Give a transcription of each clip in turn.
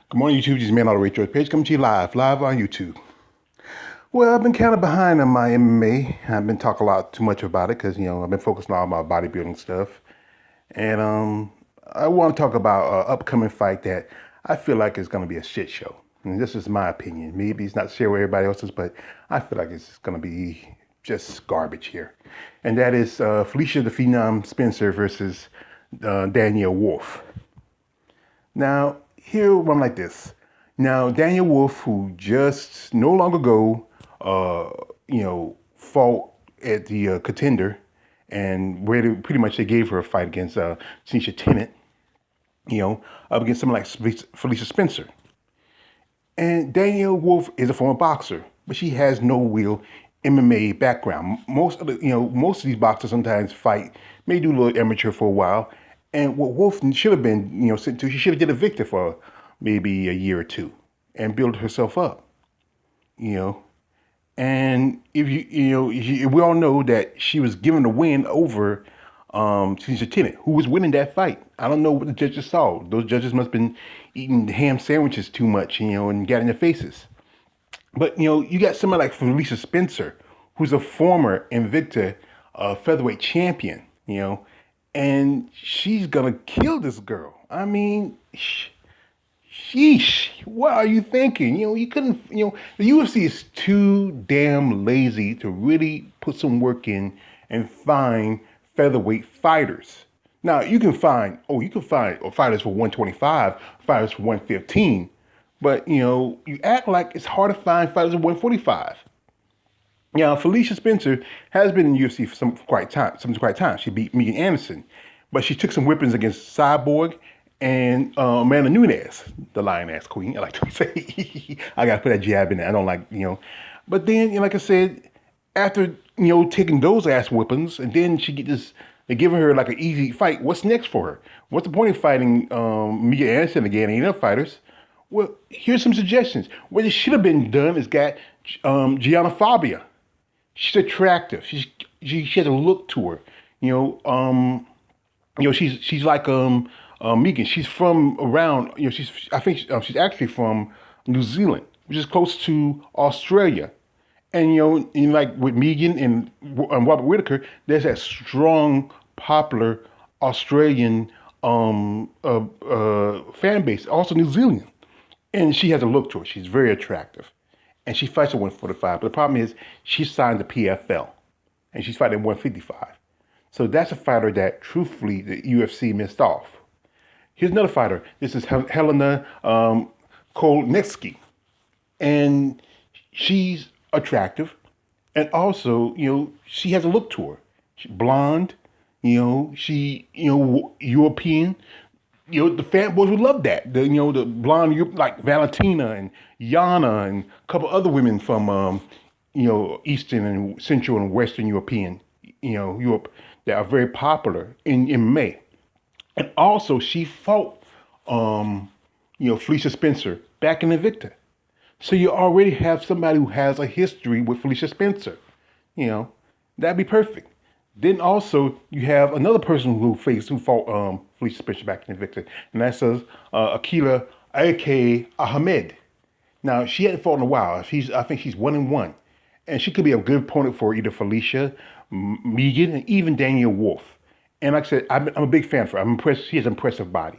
Good morning, YouTube. This is Man on the Ray George page coming to you live on YouTube. Well, I've been kind of behind on my MMA. I've been talking a lot too much about it because I've been focusing on all my bodybuilding stuff, and I want to talk about an upcoming fight that I feel like is going to be a shit show. And this is my opinion. Maybe it's not share with everybody else's, but I feel like it's going to be just garbage here, and that is Felicia the Phenom Spencer versus Danielle Wolf. Now, here I'm like this. Now, Daniel Wolf, who just no long ago, fought at the Contender, and where pretty much they gave her a fight against Tanisha Tennant, up against someone like Felicia Spencer. And Danielle Wolf is a former boxer, but she has no real MMA background. Most of these boxers sometimes fight, may do a little amateur for a while. And what Wolf should have been, sent to, she should have did a Victor for maybe a year or two and build herself up, you know. And if we all know that she was given a win over Tanisha Tennant, who was winning that fight. I don't know what the judges saw. Those judges must have been eating ham sandwiches too much, and got in their faces. But you got somebody like Felicia Spencer, who's a former Invicta featherweight champion, and she's gonna kill this girl. I mean, sheesh, what are you thinking? You couldn't, the UFC is too damn lazy to really put some work in and find featherweight fighters. Now, you can find fighters for 125, fighters for 115, but, you act like it's hard to find fighters at 145. Now, Felicia Spencer has been in the UFC for some quite time. She beat Megan Anderson, but she took some whippings against Cyborg and Amanda Nunes, the Lioness Queen. I like to say, I gotta put that jab in there. I don't like, but then, like I said, after taking those ass whippings, and then she get this, they're giving her like an easy fight. What's next for her? What's the point of fighting Megan Anderson again? Ain't enough fighters. Well, here's some suggestions. What it should have been done is got Gianna Fabia. She's attractive. She has a look to her. She's like Megan. She's from around. I think she's actually from New Zealand, which is close to Australia. And like with Megan and Robert Whitaker, there's that strong, popular Australian fan base, also New Zealand. And she has a look to her. She's very attractive. And she fights at 145. But the problem is she signed the PFL. And she's fighting at 155. So that's a fighter that, truthfully, the UFC missed off. Here's another fighter. This is Helena Kolnitsky. And she's attractive. And also, she has a look to her. She's blonde. She, European. The fanboys would love that. The blonde, like Valentina and Yana and a couple other women from, Eastern and Central and Western European, Europe that are very popular in MMA. And also she fought, Felicia Spencer back in Invicta. So you already have somebody who has a history with Felicia Spencer. That'd be perfect. Then also you have another person who fought Felicia Spencer back in Invicta, and that's Akila A.K. Ahmed. Now she hadn't fought in a while. I think she's 1-1, and she could be a good opponent for either Felicia, Megan, and even Danielle Wolf. And like I said, I'm a big fan of her. I'm impressed. She has an impressive body,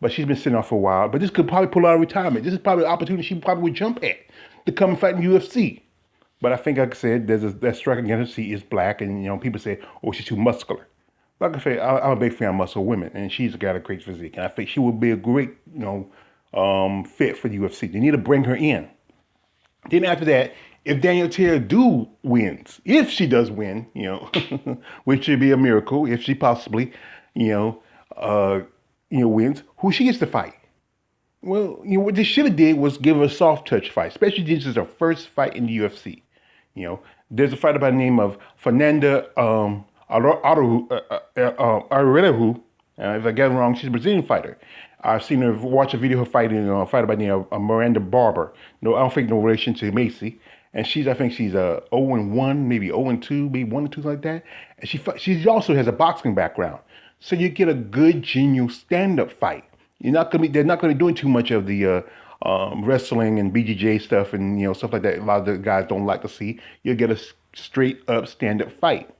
but she's been sitting off for a while. But this could probably pull out of retirement. This is probably an opportunity she probably would jump at to come and fight in UFC. But I think, like I said, that strike against her is black, and people say, "Oh, she's too muscular." Like I say, I'm a big fan of muscle women, and she's got a great physique, and I think she would be a great, fit for the UFC. They need to bring her in. Then after that, if Danielle Taylor wins, if she does win, which would be a miracle, if she possibly, wins, who she gets to fight? Well, what they should have did was give her a soft touch fight, especially since this is her first fight in the UFC. There's a fighter by the name of Fernanda Arehu. If I get it wrong, she's a Brazilian fighter. I've seen her watch a video of her fighting a fighter by the name of Miranda Barber. No, I don't think no relation to Macy. And I think she's 0-1, maybe 0-2, maybe 1-2, like that. And she also has a boxing background. So you get a good, genuine stand-up fight. They're not going to be doing too much of the wrestling and BJJ stuff and stuff like that. A lot of the guys don't like to see. You'll get a straight up stand up fight.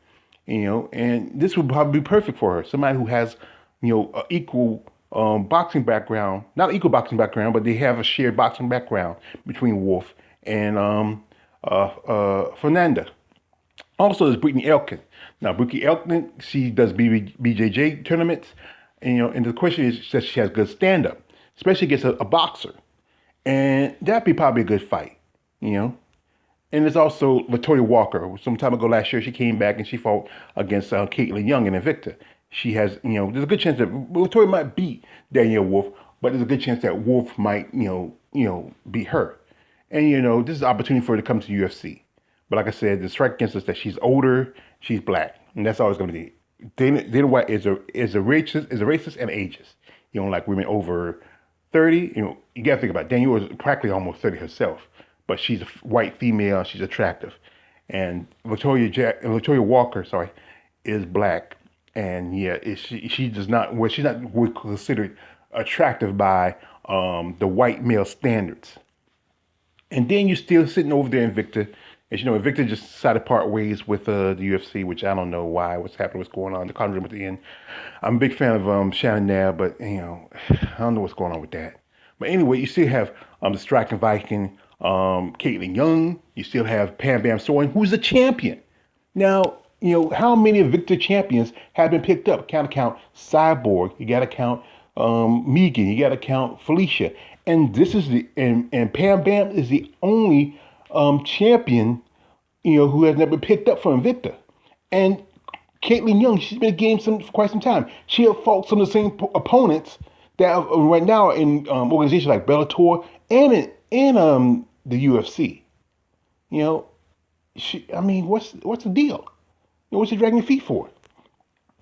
And this would probably be perfect for her. Somebody who has, a equal boxing background, not equal boxing background, but they have a shared boxing background between Wolf and Fernanda. Also, there's Brittany Elkin. Now, Brittany Elkin, she does BJJ tournaments, and the question is, she says she has good stand up, especially against a boxer, and that'd be probably a good fight, you know. And there's also Latoya Walker. Some time ago last year, she came back and she fought against Caitlin Young in Invicta. She has, there's a good chance that Latoya might beat Danielle Wolf, but there's a good chance that Wolf might, beat her. And this is an opportunity for her to come to the UFC. But like I said, the strike against us that she's older, she's black, and that's always going to be. Dana White is a racist and ageist. You don't like women over 30. You got to think about it. Danielle is practically almost 30 herself, but she's a white female. She's attractive, and Latoya Walker, sorry, is black, and yeah, she does not. Well, she's not considered attractive by the white male standards. And then you're still sitting over there in Invicta. As you know, Invicta just decided to part ways with the UFC, which I don't know why, what's happening, what's going on. The conundrum at the end. I'm a big fan of Shannon Nab, but I don't know what's going on with that. But anyway, you still have the Striking Viking, Caitlin Young. You still have Pam Bam Soren, who's a champion. Now, how many Invicta champions have been picked up? Count Cyborg. You got to count Megan. You got to count Felicia. And this is and Pam Bam is the only champion, who has never been picked up from Invicta. And Caitlin Young, she's been in the game for quite some time. She has fought some of the same opponents that right now are in organizations like Bellator and in the UFC. What's the deal? What's she dragging her feet for?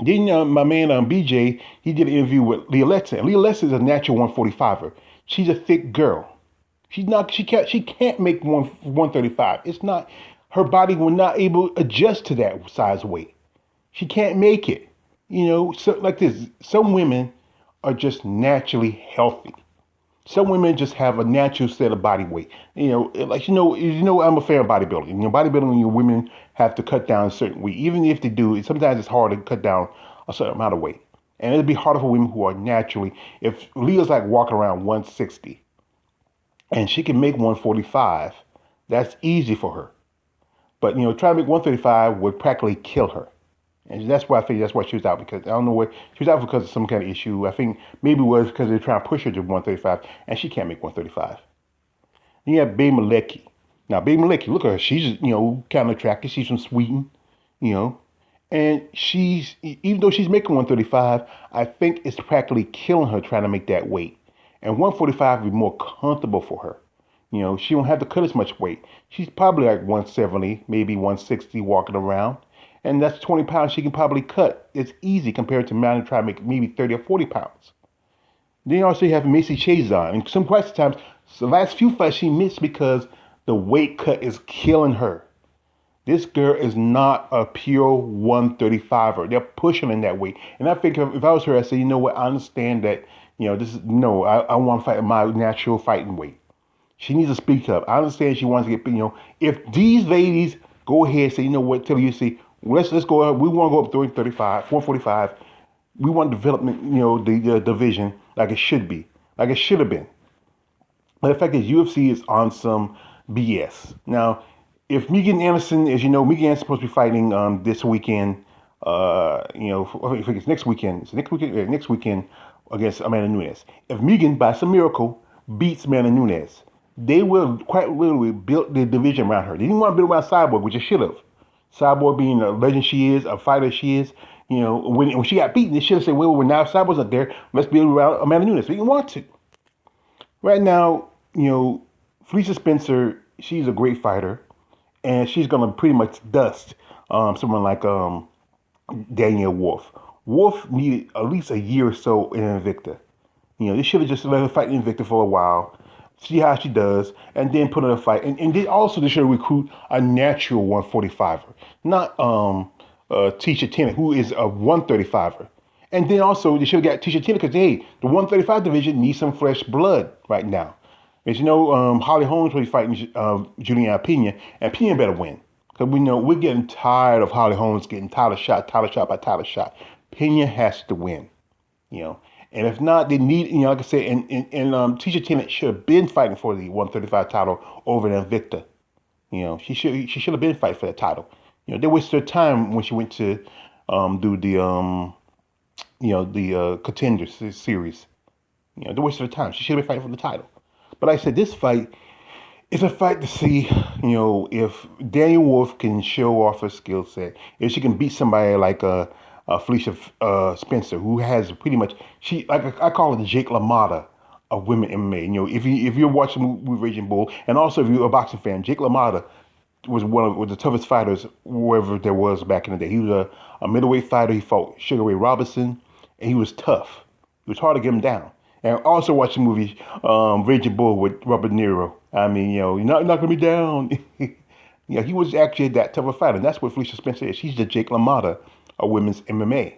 Then my man BJ, he did an interview with Leah Letson. And Leah Letson is a natural 145er. She's a thick girl. She can't make 135. It's not, her body will not able to adjust to that size weight. She can't make it. So like this, some women are just naturally healthy. Some women just have a natural set of body weight. I'm a fan of bodybuilding. Bodybuilding, women have to cut down a certain weight. Even if they do, sometimes it's hard to cut down a certain amount of weight. And it'd be harder for women who are naturally, if Leah's like walking around 160 and she can make 145, that's easy for her. But, trying to make 135 would practically kill her. And that's why I think that's why she was out, because I don't know what, she was out because of some kind of issue. I think maybe it was because they're trying to push her to 135 and she can't make 135. Then you have Bay Malecki. Now, Bay Malecki, look at her. She's, kind of attractive. She's from Sweden, and she's, even though she's making 135, I think it's practically killing her trying to make that weight. And 145 would be more comfortable for her. She don't have to cut as much weight. She's probably like 170, maybe 160 walking around. And that's 20 pounds she can probably cut. It's easy compared to Mountain trying to make maybe 30 or 40 pounds. Then you also have Macy Chiasson. And some quite times, the last few fights she missed because the weight cut is killing her. This girl is not a pure 135er. They're pushing in that weight. And I think if I was her, I'd say, you know what, I understand that, I want to fight at my natural fighting weight. She needs to speak up. I understand she wants to get, if these ladies go ahead and say, you know what, tell you, see, let's go up. We want to go up 335, 145. We want development, the division like it should be, like it should have been. But the fact is, UFC is on some BS. Now, if Megan Anderson, as you know, Megan Anderson's supposed to be fighting this weekend. I think it's next weekend. It's next weekend against Amanda Nunes. If Megan, by some miracle, beats Amanda Nunes, they will quite literally build the division around her. They didn't want to build around Cyborg, which they should have. Cyborg being a legend she is, a fighter she is, when she got beaten, they should have said, well, now Cyborg's not there, let's build around Amanda Nunes. They didn't want to. Right now, Felicia Spencer, she's a great fighter, and she's going to pretty much dust someone like Danielle Wolf. Wolf needed at least a year or so in Invicta. They should have just let her fight in Invicta for a while, see how she does, and then put her in a fight. And they should recruit a natural 145er, not Tisha Tennant, who is a 135er. And then also they should have got Tisha Tennant because, hey, the 135 division needs some fresh blood right now. As you know, Holly Holmes will be fighting Juliana Pena, and Pena better win. Because we know we're getting tired of Holly Holmes getting title shot by title shot. Pena has to win, you know. And if not, they need, like I said, and Tisha Tennant should have been fighting for the 135 title over Invicta. She should have been fighting for that title. They wasted their time when she went to do the Contenders series. They wasted their time. She should have been fighting for the title. But like I said, this fight is a fight to see, if Daniel Wolf can show off her skill set, if she can beat somebody like Felicia Spencer, who has pretty much I call it the Jake LaMotta of women MMA. If you're watching movie Raging Bull, and also if you're a boxing fan, Jake LaMotta was the toughest fighters wherever there was back in the day. He was a middleweight fighter. He fought Sugar Ray Robinson, and he was tough. It was hard to get him down. And also watch the movie Raging Bull with Robert De Niro. I mean, you're not gonna be down. He was actually that tough a fighter. And that's what Felicia Spencer is. She's the Jake LaMotta of women's MMA.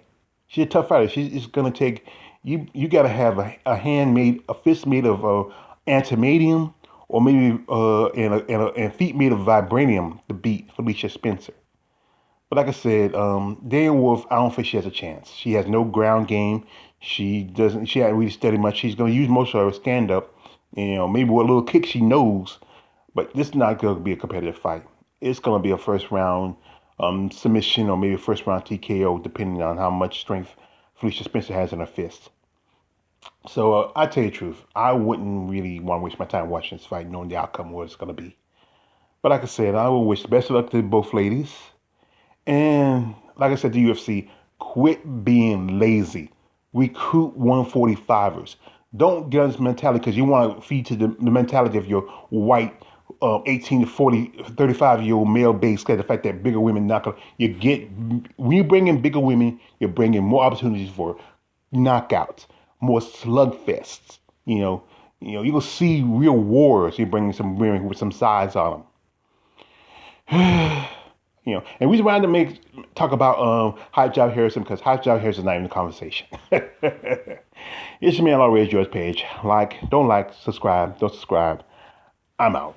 She's a tough fighter. She's gonna take you. You gotta have a fist made of antimadium, or maybe and feet made of vibranium to beat Felicia Spencer. But like I said, Daniel Wolf, I don't think she has a chance. She has no ground game. She doesn't. She hasn't really studied much. She's going to use most of her stand up. Maybe what little kick she knows. But this is not going to be a competitive fight. It's going to be a first round submission, or maybe a first round TKO, depending on how much strength Felicia Spencer has in her fist. So I tell you the truth, I wouldn't really want to waste my time watching this fight, knowing the outcome what it's going to be. But like I said, I will wish the best of luck to both ladies. And like I said to UFC, quit being lazy. Recruit 145ers. Don't get on this mentality because you want to feed to the mentality of your white 18 to 40, 35-year-old male base. The fact that bigger women when you bring in bigger women, you're bringing more opportunities for knockouts, more slugfests. You're going to see real wars. You're bringing some women with some size on them. And the reason why I had to talk about Hot Job Harrison, because Hot Job Harrison is not even in the conversation. It's your man, Law Ray George Page. Don't like, subscribe, don't subscribe. I'm out.